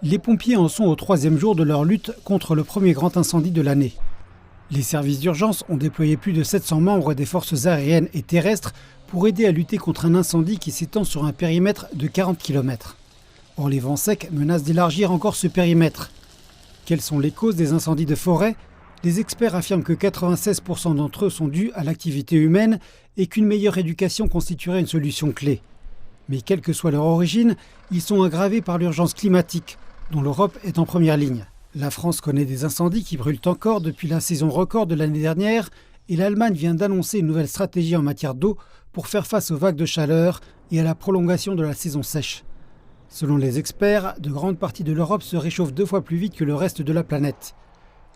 Les pompiers en sont au 3e jour de leur lutte contre le premier grand incendie de l'année. Les services d'urgence ont déployé plus de 700 membres des forces aériennes et terrestres pour aider à lutter contre un incendie qui s'étend sur un périmètre de 40 km. Or, les vents secs menacent d'élargir encore ce périmètre. Quelles sont les causes des incendies de forêt ? Les experts affirment que 96% d'entre eux sont dus à l'activité humaine et qu'une meilleure éducation constituerait une solution clé. Mais quelle que soit leur origine, ils sont aggravés par l'urgence climatique, dont l'Europe est en première ligne. La France connaît des incendies qui brûlent encore depuis la saison record de l'année dernière et l'Allemagne vient d'annoncer une nouvelle stratégie en matière d'eau pour faire face aux vagues de chaleur et à la prolongation de la saison sèche. Selon les experts, de grandes parties de l'Europe se réchauffent 2 fois plus vite que le reste de la planète.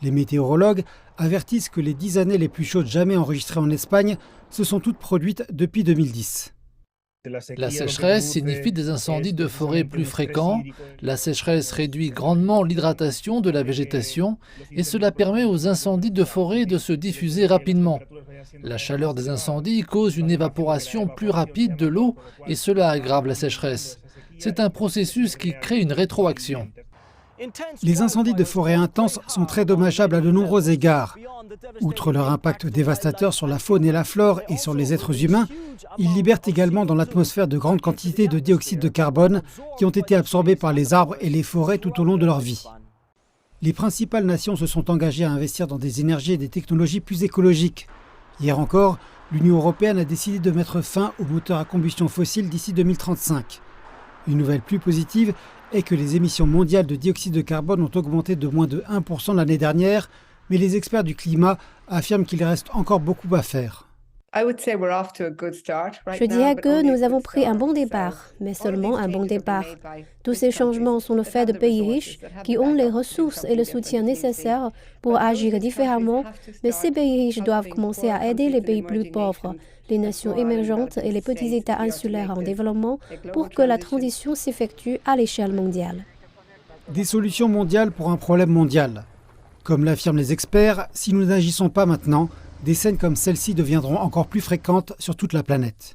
Les météorologues avertissent que les 10 années les plus chaudes jamais enregistrées en Espagne se sont toutes produites depuis 2010. La sécheresse signifie des incendies de forêt plus fréquents. La sécheresse réduit grandement l'hydratation de la végétation et cela permet aux incendies de forêt de se diffuser rapidement. La chaleur des incendies cause une évaporation plus rapide de l'eau et cela aggrave la sécheresse. C'est un processus qui crée une rétroaction. Les incendies de forêt intenses sont très dommageables à de nombreux égards. Outre leur impact dévastateur sur la faune et la flore et sur les êtres humains, ils libèrent également dans l'atmosphère de grandes quantités de dioxyde de carbone qui ont été absorbés par les arbres et les forêts tout au long de leur vie. Les principales nations se sont engagées à investir dans des énergies et des technologies plus écologiques. Hier encore, l'Union européenne a décidé de mettre fin aux moteurs à combustion fossile d'ici 2035. Une nouvelle plus positive est que les émissions mondiales de dioxyde de carbone ont augmenté de moins de 1% l'année dernière, mais les experts du climat affirment qu'il reste encore beaucoup à faire. Je dirais que nous avons pris un bon départ, mais seulement un bon départ. Tous ces changements sont le fait de pays riches qui ont les ressources et le soutien nécessaires pour agir différemment, mais ces pays riches doivent commencer à aider les pays plus pauvres, les nations émergentes et les petits États insulaires en développement pour que la transition s'effectue à l'échelle mondiale. Des solutions mondiales pour un problème mondial. Comme l'affirment les experts, si nous n'agissons pas maintenant, des scènes comme celle-ci deviendront encore plus fréquentes sur toute la planète.